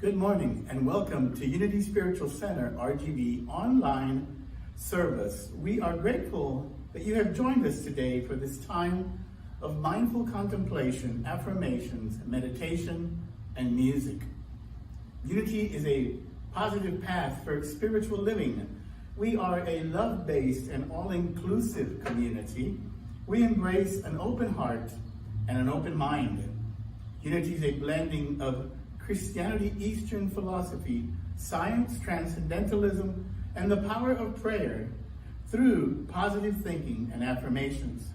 Good morning and welcome to Unity Spiritual Center, RGB online service. We are grateful that you have joined us today for this time of mindful contemplation, affirmations, meditation, and music. Unity is a positive path for spiritual living. We are a love-based and all-inclusive community. We embrace an open heart and an open mind. Unity is a blending of Christianity, Eastern philosophy, science, transcendentalism, and the power of prayer through positive thinking and affirmations.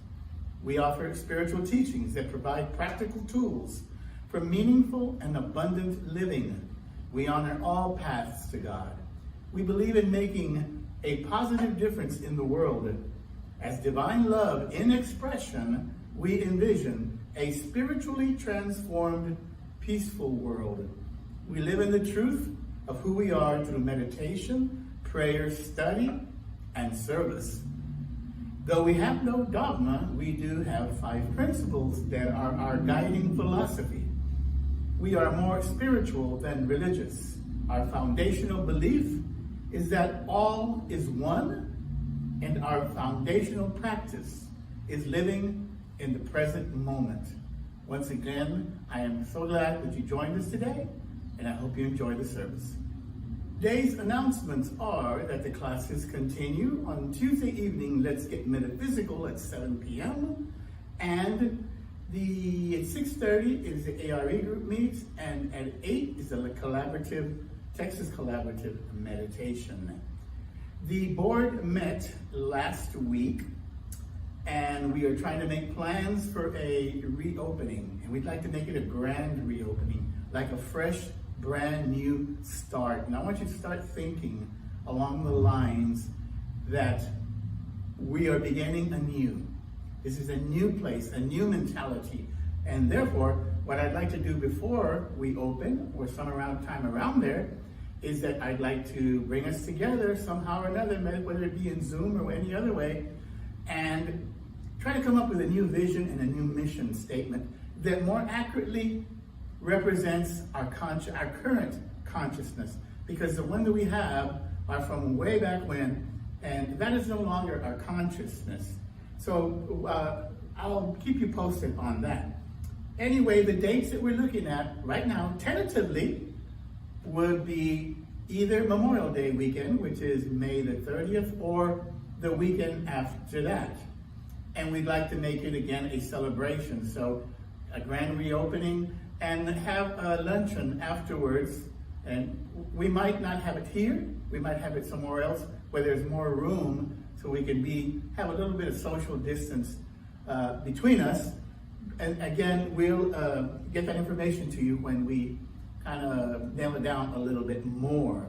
We offer spiritual teachings that provide practical tools for meaningful and abundant living. We honor all paths to God. We believe in making a positive difference in the world. As divine love in expression, we envision a spiritually transformed, peaceful world. We live in the truth of who we are through meditation, prayer, study, and service. Though we have no dogma, we do have 5 principles that are our guiding philosophy. We are more spiritual than religious. Our foundational belief is that all is one, and our foundational practice is living in the present moment. Once again, I am so glad that you joined us today, and I hope you enjoy the service. Today's announcements are that the classes continue on Tuesday evening. Let's Get Metaphysical at 7 p.m. And at 6:30 is the Ivery group meets, and at 8 is the Texas Collaborative Meditation. The board met last week, and we are trying to make plans for a reopening. And we'd like to make it a grand reopening, like a fresh, brand new start. And I want you to start thinking along the lines that we are beginning anew. This is a new place, a new mentality. And therefore, what I'd like to do before we open, or some time around there, is that I'd like to bring us together somehow or another, whether it be in Zoom or any other way, and try to come up with a new vision and a new mission statement that more accurately represents our current consciousness, because the one that we have are from way back when, and that is no longer our consciousness. So I'll keep you posted on that. Anyway, the dates that we're looking at right now, tentatively, would be either Memorial Day weekend, which is May the 30th, or the weekend after that. And we'd like to make it again a celebration. So a grand reopening, and have a luncheon afterwards. And we might not have it here. We might have it somewhere else where there's more room, so we can have a little bit of social distance between us. And again, we'll get that information to you when we kind of nail it down a little bit more.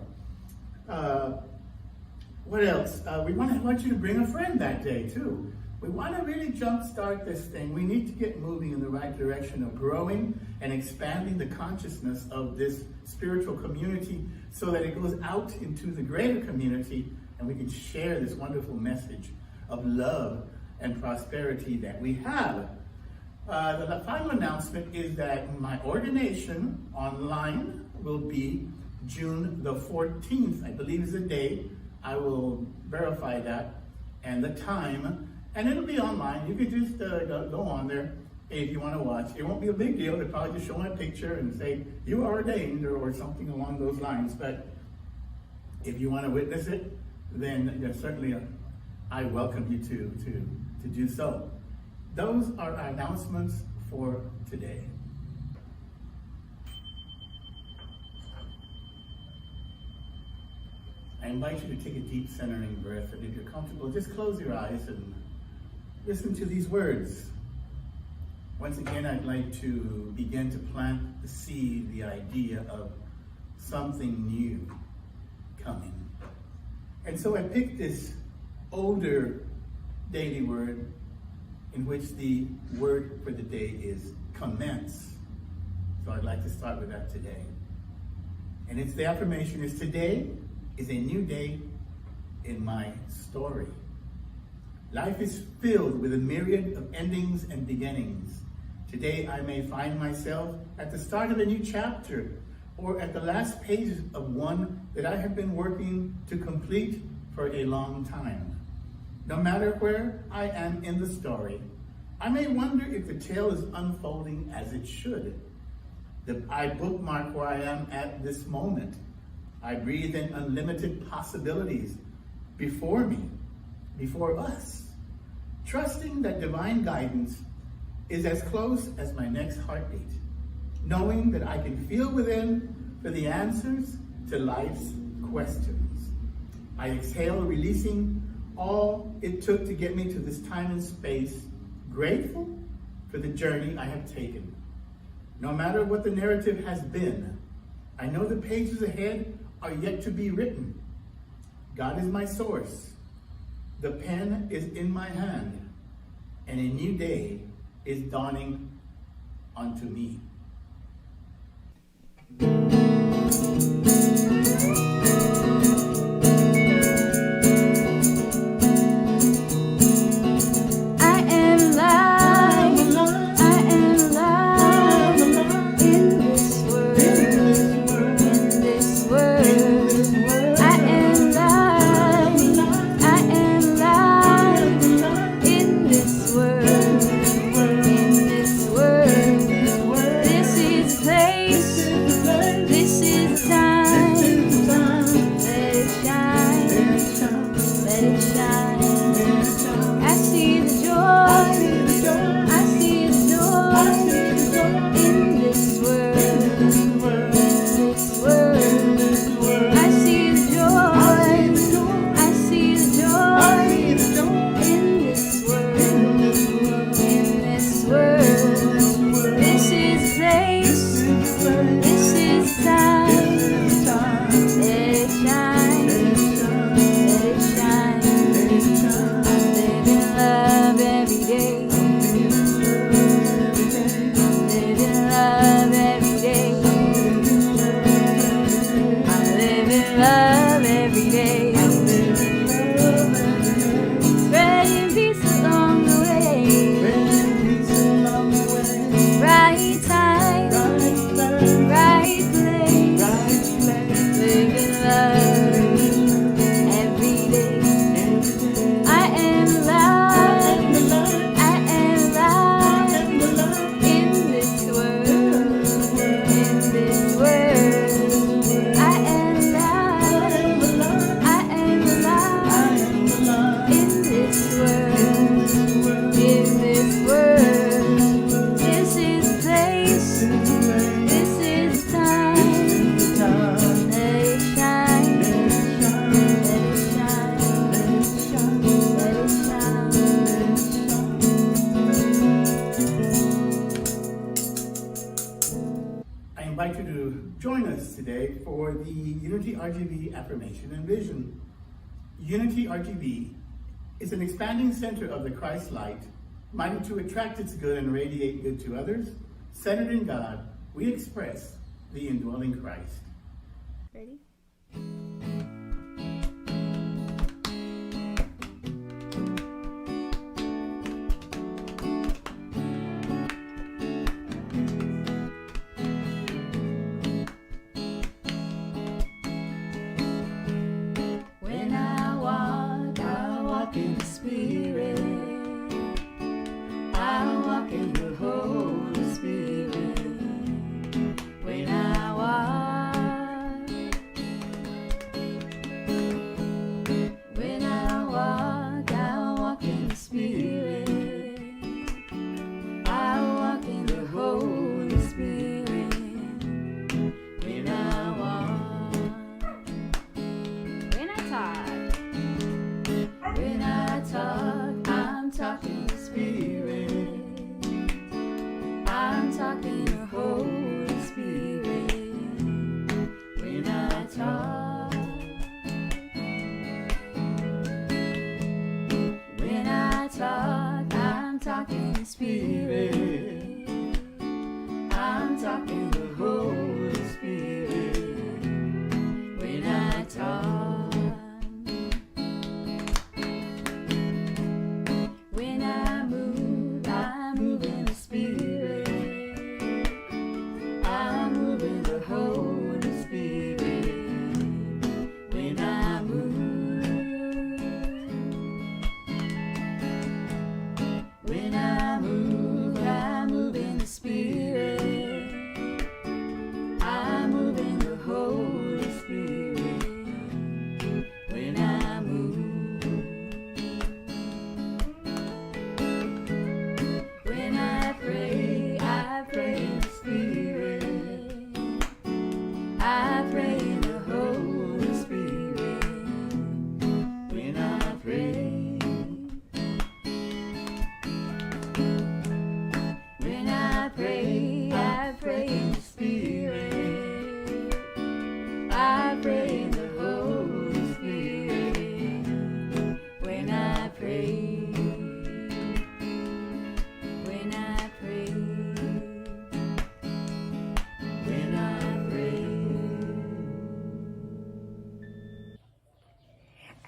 What else? We want you to bring a friend that day too. We want to really jumpstart this thing. We need to get moving in the right direction of growing and expanding the consciousness of this spiritual community so that it goes out into the greater community, and we can share this wonderful message of love and prosperity that we have. The final announcement is that my ordination online will be June the 14th, I believe is the day. I will verify that and the time. And it'll be online. You could just go on there if you want to watch. It won't be a big deal. They'll probably just show my picture and say, you are ordained, or something along those lines. But if you want to witness it, then certainly I welcome you to do so. Those are our announcements for today. I invite you to take a deep centering breath, and if you're comfortable, just close your eyes and listen to these words. Once again, I'd like to begin to plant the seed, the idea of something new coming. And so I picked this older daily word, in which the word for the day is commence. So I'd like to start with that today. And the affirmation is, today is a new day in my story. Life is filled with a myriad of endings and beginnings. Today I may find myself at the start of a new chapter or at the last pages of one that I have been working to complete for a long time. No matter where I am in the story, I may wonder if the tale is unfolding as it should. I bookmark where I am at this moment. I breathe in unlimited possibilities before me, before us, trusting that divine guidance is as close as my next heartbeat, knowing that I can feel within for the answers to life's questions. I exhale, releasing all it took to get me to this time and space, grateful for the journey I have taken. No matter what the narrative has been, I know the pages ahead are yet to be written. God is my source. The pen is in my hand, and a new day is dawning onto me. Join us today for the Unity RGB Affirmation and Vision. Unity RGB is an expanding center of the Christ light, minded to attract its good and radiate good to others. Centered in God, we express the indwelling Christ. Ready? Spirit, I'm talking the Holy Spirit when I talk. When I move in the Spirit. I'm moving the Holy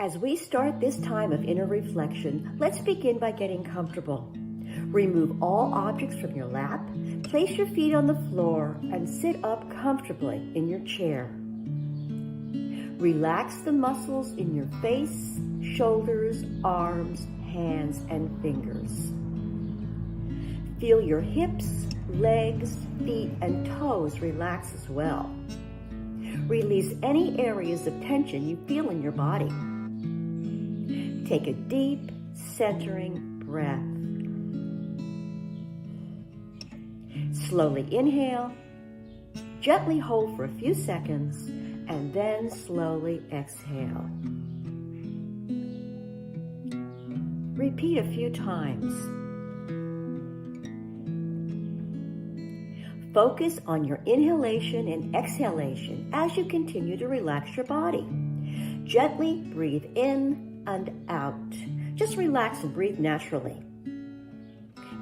As we start this time of inner reflection, let's begin by getting comfortable. Remove all objects from your lap, place your feet on the floor, and sit up comfortably in your chair. Relax the muscles in your face, shoulders, arms, hands, and fingers. Feel your hips, legs, feet, and toes relax as well. Release any areas of tension you feel in your body. Take a deep, centering breath. Slowly inhale, gently hold for a few seconds, and then slowly exhale. Repeat a few times. Focus on your inhalation and exhalation as you continue to relax your body. Gently breathe in and out. Just relax and breathe naturally.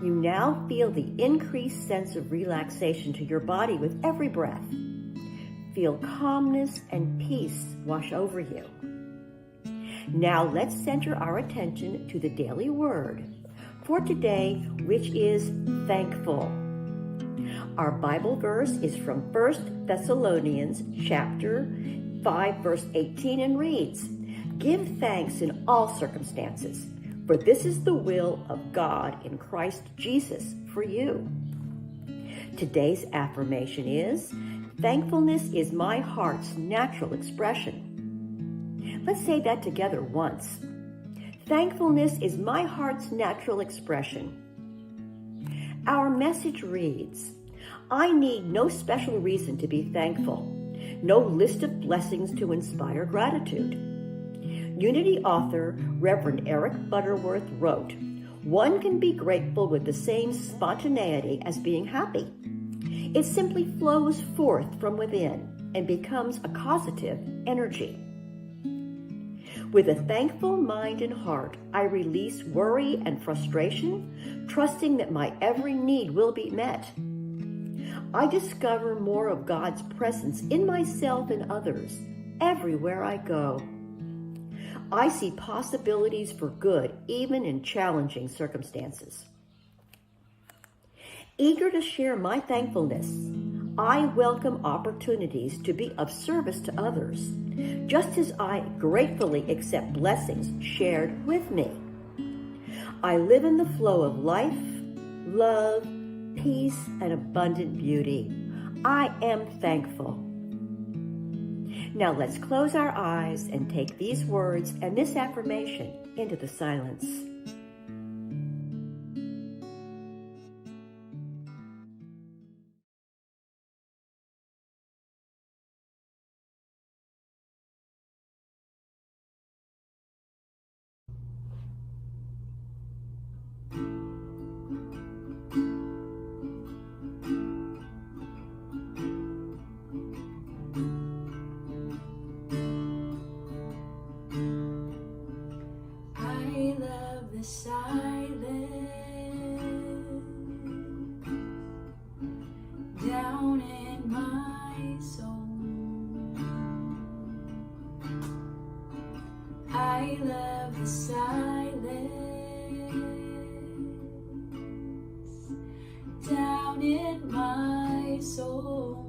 You now feel the increased sense of relaxation to your body with every breath. Feel calmness and peace wash over you. Now let's center our attention to the daily word for today, which is thankful. Our Bible verse is from 1 Thessalonians chapter 5, verse 18, and reads, "Give thanks in all circumstances, for this is the will of God in Christ Jesus for you." Today's affirmation is, "Thankfulness is my heart's natural expression." Let's say that together once. Thankfulness is my heart's natural expression. Our message reads, I need no special reason to be thankful, no list of blessings to inspire gratitude. Unity author Reverend Eric Butterworth wrote, "One can be grateful with the same spontaneity as being happy. It simply flows forth from within and becomes a causative energy. With a thankful mind and heart, I release worry and frustration, trusting that my every need will be met. I discover more of God's presence in myself and others everywhere I go. I see possibilities for good even in challenging circumstances. Eager to share my thankfulness, I welcome opportunities to be of service to others, just as I gratefully accept blessings shared with me. I live in the flow of life, love, peace, and abundant beauty. I am thankful." Now let's close our eyes and take these words and this affirmation into the silence. The silence down in my soul. I love the silence down in my soul.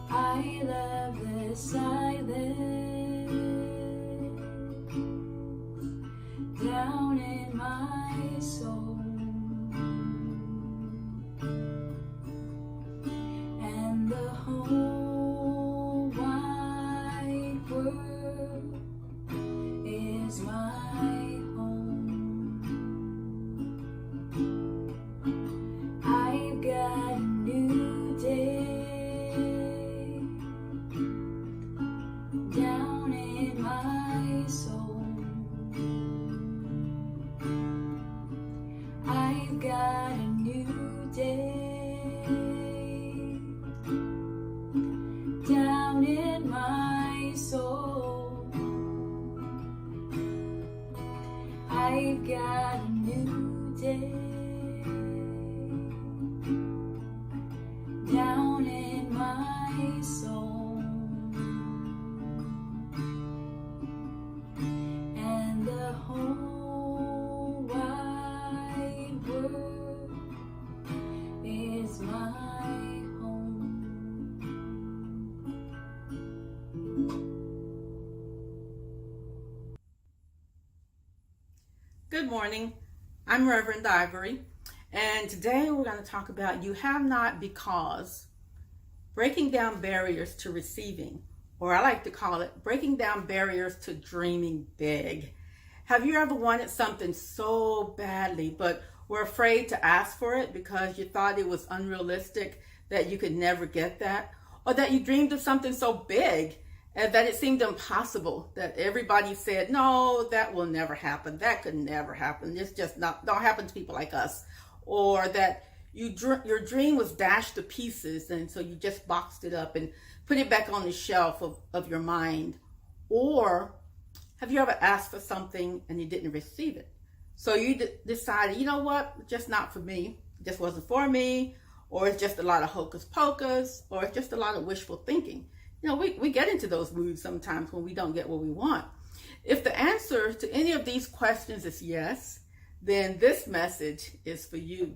I love the silence down in my soul, and the whole wide world is my home. I've got a new day down in my soul. I've got a new day down in my soul. I've got a new day down in my soul. morning. I'm Reverend Ivery, and today we're going to talk about you have not because breaking down barriers to receiving, or I like to call it breaking down barriers to dreaming big. Have you ever wanted something so badly, but were afraid to ask for it because you thought it was unrealistic, that you could never get that, or that you dreamed of something so big and that it seemed impossible, that everybody said, no, that will never happen. That could never happen. It's just don't happen to people like us. Or that your dream was dashed to pieces, and so you just boxed it up and put it back on the shelf of your mind. Or have you ever asked for something and you didn't receive it? So you decided, you know what, just not for me. It just wasn't for me. Or it's just a lot of hocus pocus, or it's just a lot of wishful thinking. You know, we get into those moods sometimes when we don't get what we want. If the answer to any of these questions is yes, then this message is for you.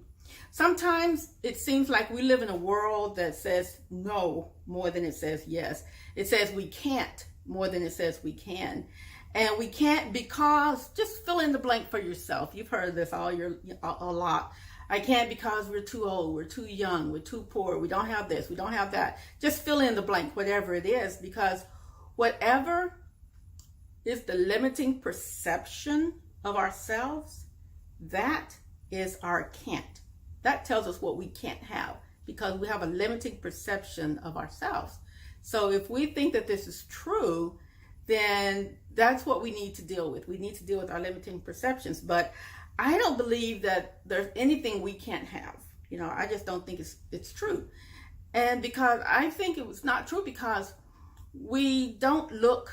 Sometimes it seems like we live in a world that says no more than it says yes. It says we can't more than it says we can. And we can't because, just fill in the blank for yourself. You've heard this a lot. I can't because we're too old, we're too young, we're too poor, we don't have this, we don't have that. Just fill in the blank, whatever it is, because whatever is the limiting perception of ourselves, that is our can't. That tells us what we can't have, because we have a limiting perception of ourselves. So if we think that this is true, then that's what we need to deal with. We need to deal with our limiting perceptions. But I don't believe that there's anything we can't have. You know, I just don't think it's true. And because I think it was not true because we don't look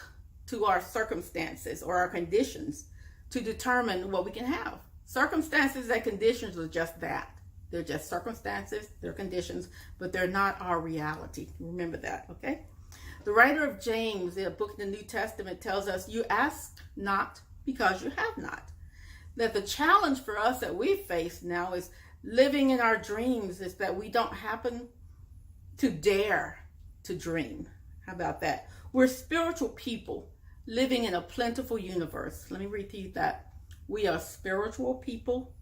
to our circumstances or our conditions to determine what we can have. Circumstances and conditions are just that. They're just circumstances, they're conditions, but they're not our reality. Remember that, okay? The writer of James, a book in the New Testament, tells us, you ask not because you have not. That the challenge for us that we face now is living in our dreams, is that we don't happen to dare to dream. How about that? We're spiritual people living in a plentiful universe. Let me repeat that. We are spiritual people.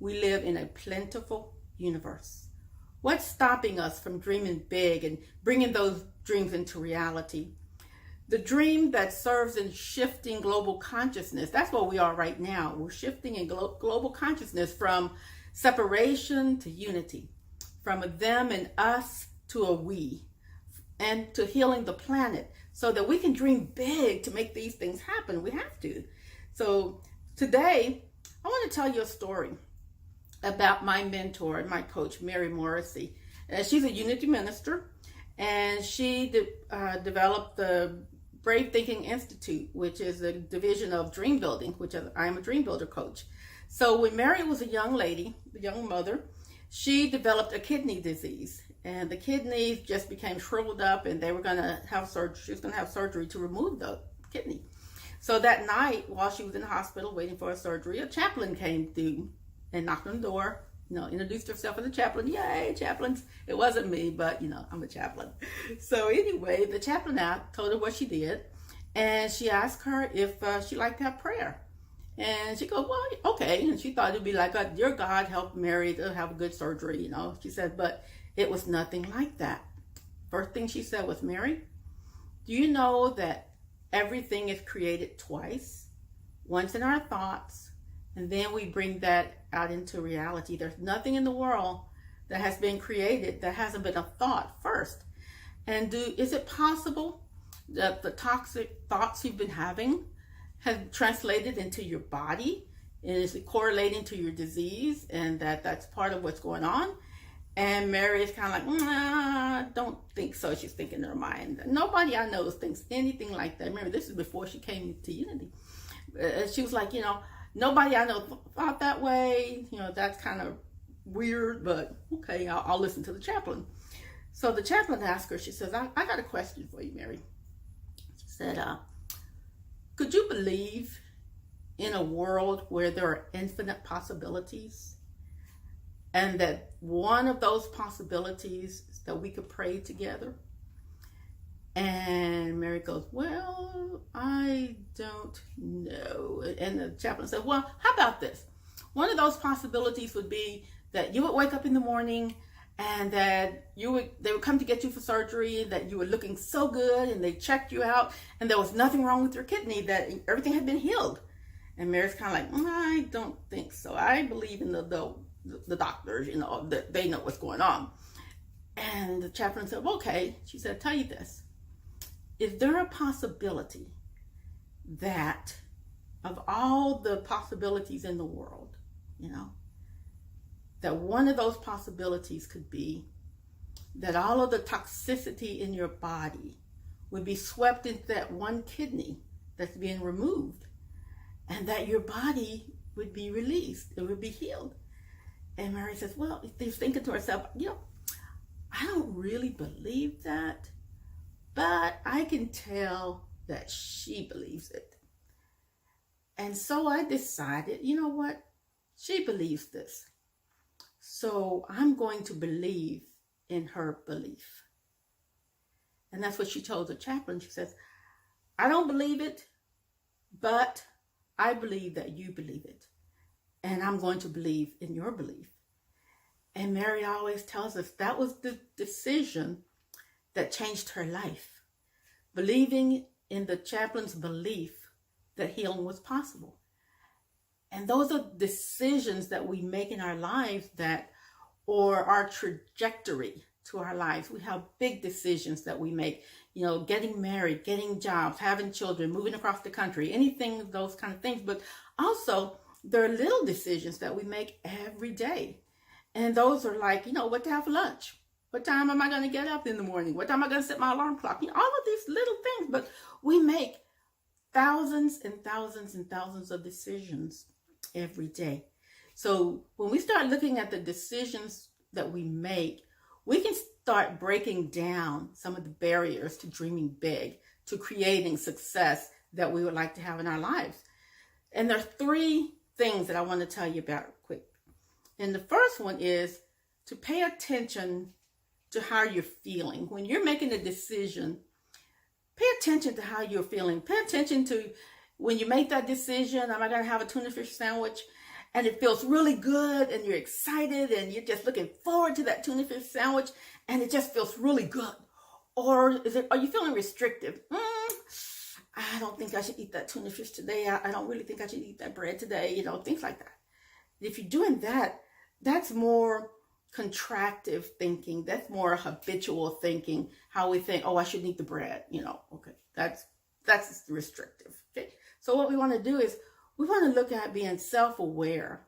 We live in a plentiful universe. What's stopping us from dreaming big and bringing those dreams into reality? The dream that serves in shifting global consciousness, that's what we are right now. We're shifting in global consciousness from separation to unity, from a them and us to a we, and to healing the planet so that we can dream big to make these things happen. We have to. So today, I want to tell you a story about my mentor and my coach, Mary Morrissey. She's a unity minister, and she developed the Brave Thinking Institute, which is a division of dream building, which I am a dream builder coach. So when Mary was a young lady, a young mother, she developed a kidney disease, and the kidneys just became shriveled up, and they were going to have surgery. She was going to have surgery to remove the kidney. So that night, while she was in the hospital waiting for a surgery, a chaplain came through and knocked on the door. You know, introduced herself as a chaplain. Yay, chaplains. It wasn't me, but, you know, I'm a chaplain. So anyway, the chaplain told her what she did, and she asked her if she liked to have prayer. And she goes, well, okay. And she thought it'd be like, dear God, help Mary to have a good surgery, you know. She said, but it was nothing like that. First thing she said was, Mary, do you know that everything is created twice? Once in our thoughts, and then we bring that out into reality. There's nothing in the world that has been created that hasn't been a thought first. And is it possible that the toxic thoughts you've been having have translated into your body? And is it correlating to your disease, and that's part of what's going on? And Mary is kind of like, I don't think so. She's thinking in her mind. Nobody I know thinks anything like that. Remember, this is before she came to Unity. She was like, nobody I know thought that way. That's kind of weird, but okay, I'll listen to the chaplain. So the chaplain asked her, she says, I got a question for you, Mary. She said, could you believe in a world where there are infinite possibilities? And that one of those possibilities is that we could pray together? And Mary goes, well, I don't know. And the chaplain said, well, how about this? One of those possibilities would be that you would wake up in the morning and that they would come to get you for surgery, that you were looking so good, and they checked you out, and there was nothing wrong with your kidney, that everything had been healed. And Mary's kind of like, I don't think so. I believe in the doctors, that they know what's going on. And the chaplain said, okay. She said, tell you this. Is there a possibility that of all the possibilities in the world, that one of those possibilities could be that all of the toxicity in your body would be swept into that one kidney that's being removed, and that your body would be released, it would be healed? And Mary says, well, she's thinking to herself, I don't really believe that, but I can tell that she believes it. And so I decided, you know what? She believes this. So I'm going to believe in her belief. And that's what she told the chaplain. She says, I don't believe it, but I believe that you believe it. And I'm going to believe in your belief. And Mary always tells us that was the decision that changed her life. Believing in the chaplain's belief that healing was possible. And those are decisions that we make in our lives or our trajectory to our lives. We have big decisions that we make, getting married, getting jobs, having children, moving across the country, anything, those kind of things. But also there are little decisions that we make every day. And those are like, what to have for lunch. What time am I going to get up in the morning? What time am I going to set my alarm clock? All of these little things, but we make thousands and thousands and thousands of decisions every day. So when we start looking at the decisions that we make, we can start breaking down some of the barriers to dreaming big, to creating success that we would like to have in our lives. And there are 3 things that I want to tell you about quick. And the first one is to pay attention to how you're feeling. When you're making a decision, pay attention to how you're feeling. Pay attention to when you make that decision, am I going to have a tuna fish sandwich? And it feels really good and you're excited and you're just looking forward to that tuna fish sandwich and it just feels really good. Or are you feeling restrictive? I don't think I should eat that tuna fish today. I don't really think I should eat that bread today, things like that. If you're doing that, that's more contractive thinking. That's more habitual thinking, how we think, I shouldn't eat the bread, okay. That's restrictive. Okay. So what we want to do is we want to look at being self-aware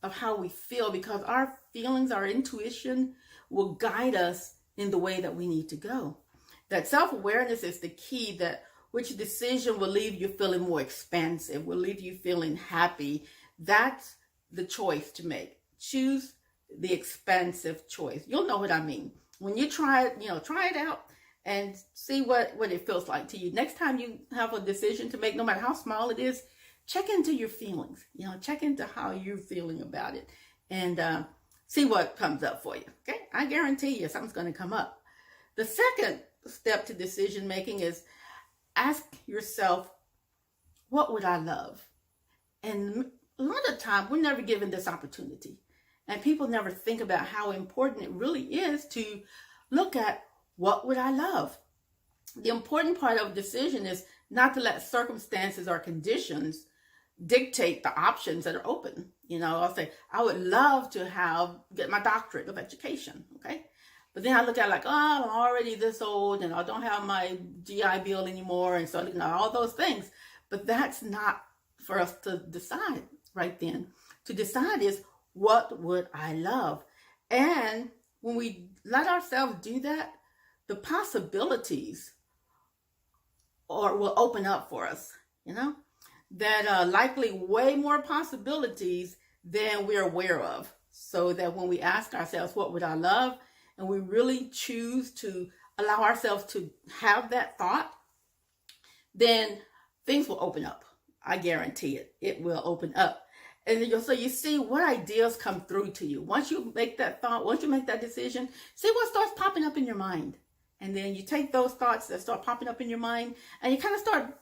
of how we feel, because our feelings, our intuition will guide us in the way that we need to go. That self-awareness is the key, that which decision will leave you feeling more expansive, will leave you feeling happy. That's the choice to make. Choose the expansive choice. You'll know what I mean. When you try it, try it out and see what it feels like to you. Next time you have a decision to make, no matter how small it is, check into your feelings. Check into how you're feeling about it and see what comes up for you. Okay? I guarantee you something's going to come up. The second step to decision making is ask yourself, what would I love? And a lot of time we're never given this opportunity. And people never think about how important it really is to look at what would I love. The important part of decision is not to let circumstances or conditions dictate the options that are open. I'll say, I would love to get my doctorate of education, okay? But then I look at I'm already this old and I don't have my GI Bill anymore. And so, all those things. But that's not for us to decide right then. To decide is, what would I love? And when we let ourselves do that, the possibilities will open up for us, that likely way more possibilities than we're aware of. So that when we ask ourselves, what would I love? And we really choose to allow ourselves to have that thought, then things will open up. I guarantee it. It will open up. And so you see what ideas come through to you. Once you make that thought, once you make that decision, see what starts popping up in your mind. And then you take those thoughts that start popping up in your mind and you kind of start,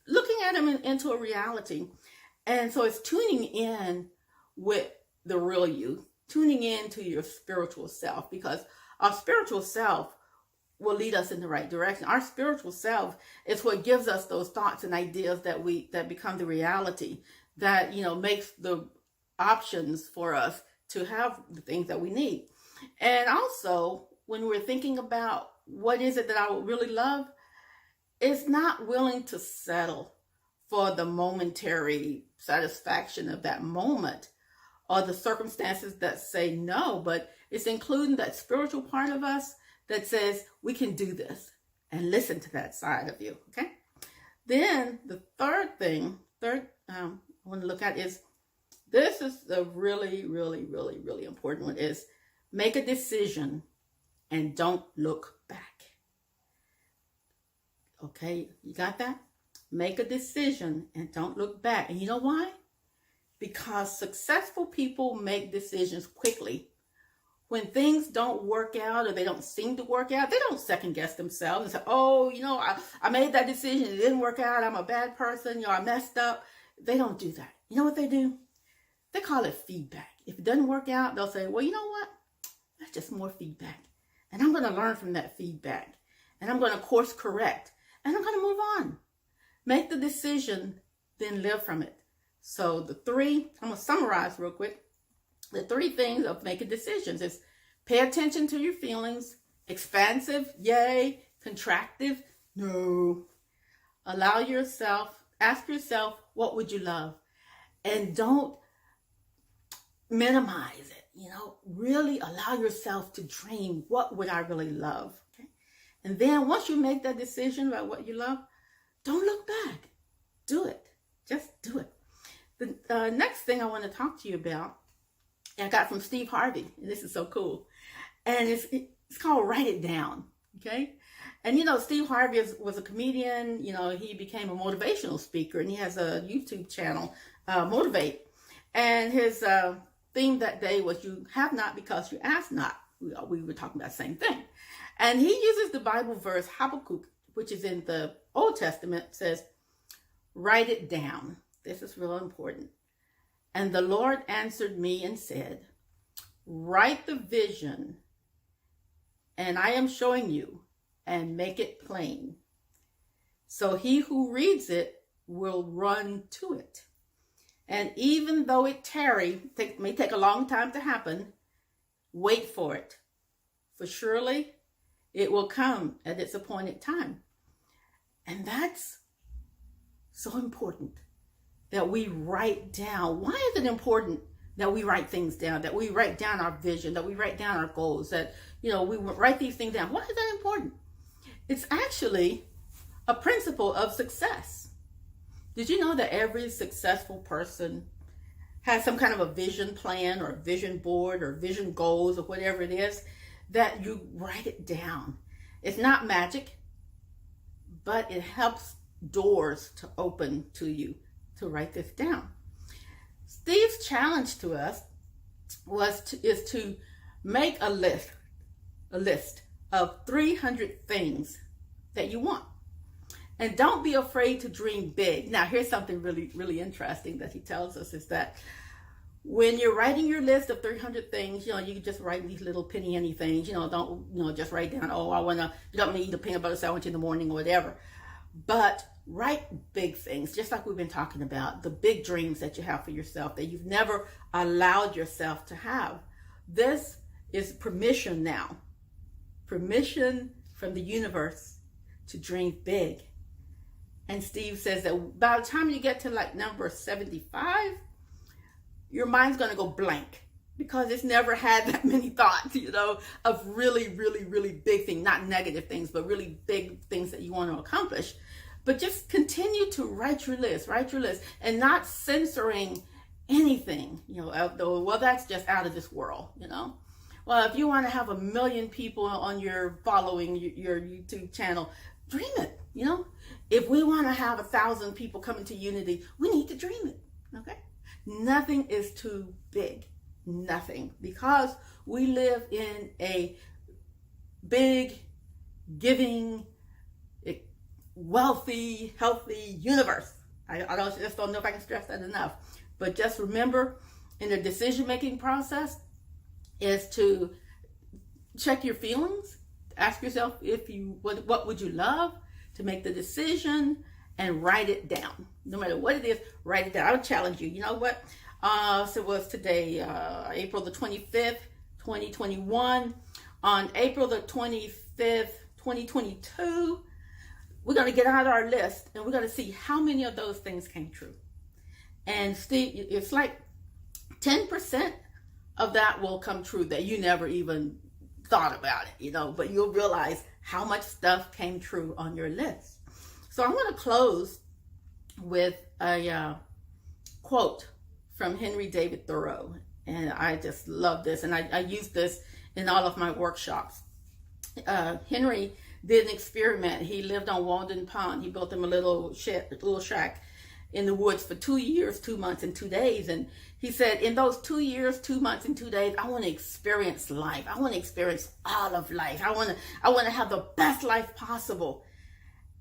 looking at them into a reality. And so it's tuning in with the real you, tuning in to your spiritual self, because our spiritual self will lead us in the right direction. Our spiritual self is what gives us those thoughts and ideas that become the reality, that, makes the options for us to have the things that we need. And also, when we're thinking about what is it that I would really love, it's not willing to settle for the momentary satisfaction of that moment or the circumstances that say no, but it's including that spiritual part of us that says we can do this, and listen to that side of you. Okay. Then the third I want to look at is, this is the really, really, really, really important one, is make a decision and don't look back. Okay, you got that? Make a decision and don't look back. And you know why? Because successful people make decisions quickly. When things don't work out or they don't seem to work out, they don't second guess themselves and say, oh, I made that decision, it didn't work out, I'm a bad person, I messed up. They don't do that. You know what they do? They call it feedback. If it doesn't work out, they'll say, well, you know what? That's just more feedback. And I'm going to learn from that feedback. And I'm going to course correct. And I'm going to move on. Make the decision, then live from it. So I'm going to summarize real quick. The 3 things of making decisions is pay attention to your feelings. Expansive, yay. Contractive, no. Ask yourself, what would you love? And don't minimize it. Really allow yourself to dream, what would I really love? Okay? And then once you make that decision about what you love, don't look back. Do it. Just do it. The next thing I want to talk to you about, I got from Steve Harvey, and this is so cool. And it's called Write It Down. Okay? And Steve Harvey was a comedian. He became a motivational speaker, and he has a YouTube channel, Motivate. And his theme that day was, you have not because you ask not. We were talking about the same thing. And he uses the Bible verse Habakkuk, which is in the Old Testament, says, write it down. This is real important. And the Lord answered me and said, write the vision, and I am showing you, and make it plain. So he who reads it will run to it. And even though it may take a long time to happen, wait for it. For surely it will come at its appointed time. And that's so important that we write down. Why is it important that we write things down, that we write down our vision, that we write down our goals, that, we write these things down? Why is that important? It's actually a principle of success. Did you know that every successful person has some kind of a vision plan or a vision board or vision goals or whatever it is, that you write it down? It's not magic, but it helps doors to open to you to write this down. Steve's challenge to us is to make a list of 300 things that you want. And don't be afraid to dream big. Now, here's something really, really interesting that he tells us, is that when you're writing your list of 300 things, you can just write these little penny things. Don't, just write down, oh, you don't want to eat a peanut butter sandwich in the morning or whatever. But write big things, just like we've been talking about, the big dreams that you have for yourself that you've never allowed yourself to have. This is permission now. Permission from the universe to dream big. And Steve says that by the time you get to number 75, your mind's going to go blank, because it's never had that many thoughts, of really, really, really big things, not negative things, but really big things that you want to accomplish. But just continue to write your list, and not censoring anything, well, that's just out of this world, Well, if you want to have 1 million people on your following your YouTube channel, dream it, If we want to have 1,000 people coming to Unity, we need to dream it, okay? Nothing is too big, nothing, because we live in a big, giving, wealthy, healthy universe. Just don't know if I can stress that enough. But just remember, in the decision-making process, is to check your feelings. Ask yourself what would you love to make the decision, and write it down. No matter what it is, write it down. I would challenge you. You know what? So it was today, April the 25th, 2021. On April the 25th, 2022, we're going to get out our list and we're going to see how many of those things came true. And Steve, it's like 10% of that will come true that you never even thought about it, but you'll realize how much stuff came true on your list. So I'm going to close with a quote from Henry David Thoreau. And I just love this. And I use this in all of my workshops. Henry did an experiment. He lived on Walden Pond. He built him a little shack in the woods for 2 years, 2 months, and 2 days. And he said, in those 2 years, 2 months, and 2 days, I want to experience life. I want to experience all of life. I want to have the best life possible.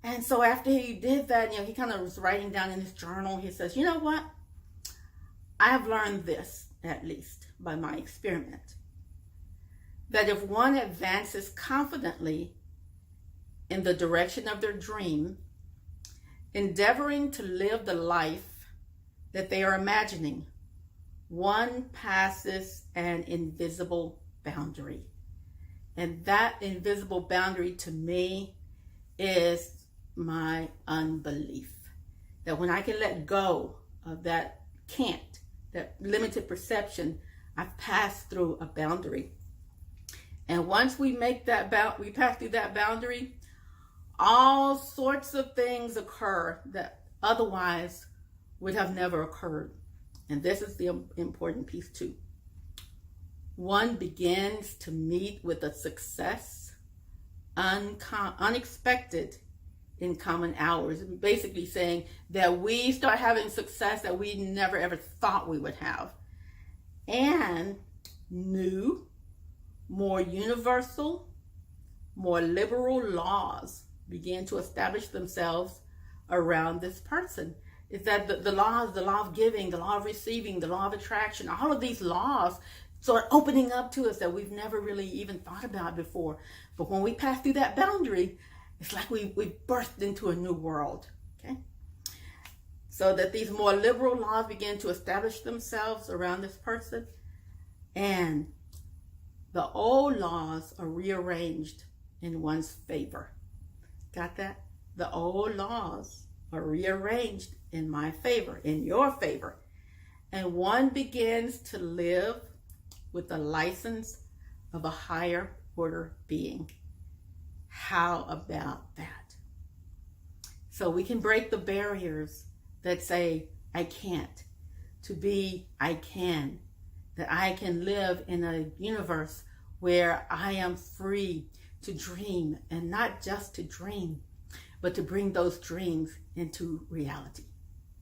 And so after he did that, he kind of was writing down in his journal. He says, you know what? I have learned this, at least by my experiment, that if one advances confidently in the direction of their dream, endeavoring to live the life that they are imagining, one passes an invisible boundary. And that invisible boundary to me is my unbelief. That when I can let go of that can't, that limited perception, I've passed through a boundary. And once we make that we pass through that boundary, all sorts of things occur that otherwise would have never occurred. And this is the important piece too. One begins to meet with a success unexpected in common hours. Basically saying that we start having success that we never ever thought we would have. And new, more universal, more liberal laws begin to establish themselves around this person. Is that the law of giving, the law of receiving, the law of attraction, all of these laws start opening up to us that we've never really even thought about before. But when we pass through that boundary, it's like we've birthed into a new world, okay? So that these more liberal laws begin to establish themselves around this person, and the old laws are rearranged in one's favor. Got that? The old laws are rearranged in my favor, in your favor. And one begins to live with the license of a higher order being. How about that? So we can break the barriers that say, I can't, to be, I can. That I can live in a universe where I am free to dream, and not just to dream, but to bring those dreams into reality.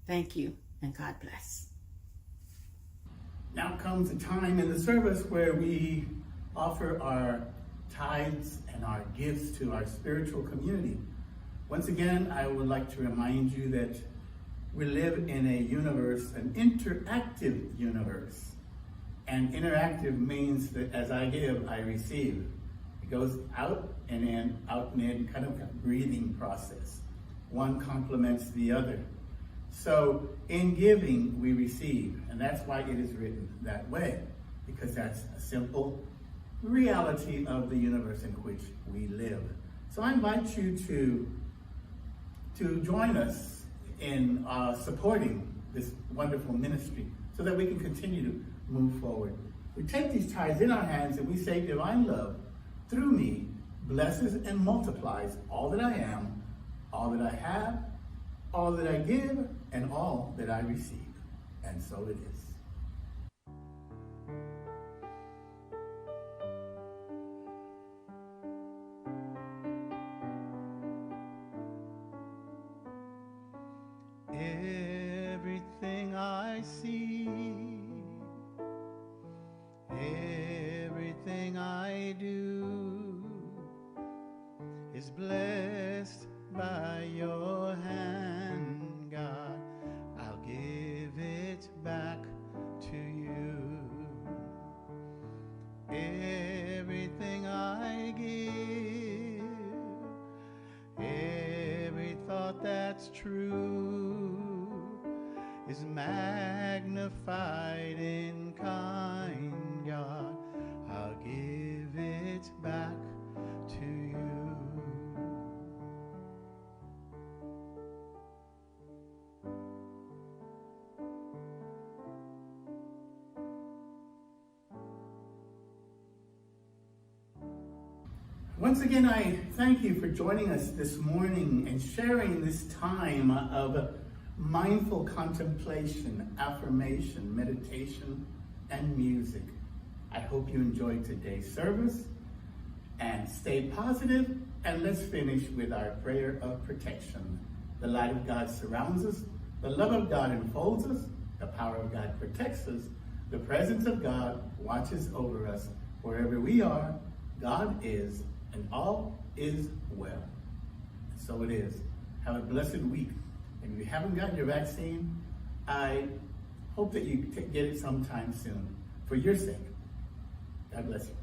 Thank you, and God bless. Now comes a time in the service where we offer our tithes and our gifts to our spiritual community. Once again, I would like to remind you that we live in a universe, an interactive universe. And interactive means that as I give, I receive. It goes out and in, kind of a breathing process. One complements the other. So in giving, we receive. And that's why it is written that way, because that's a simple reality of the universe in which we live. So I invite you to join us in supporting this wonderful ministry so that we can continue to move forward. We take these tithes in our hands and we say, divine love, through me, blesses and multiplies all that I am, all that I have, all that I give, and all that I receive. And so it is. Everything I see, everything I do is blessed by your hand, God. I'll give it back to you. Everything I give, every thought that's true, is magnified in kind, God. I'll give it back to you. Once again, I thank you for joining us this morning and sharing this time of mindful contemplation, affirmation, meditation, and music. I hope you enjoyed today's service, and stay positive, and let's finish with our prayer of protection. The light of God surrounds us, the love of God enfolds us, the power of God protects us, the presence of God watches over us. Wherever we are, God is, and all is well. So it is. Have a blessed week. And if you haven't gotten your vaccine, I hope that you get it sometime soon for your sake. God bless you.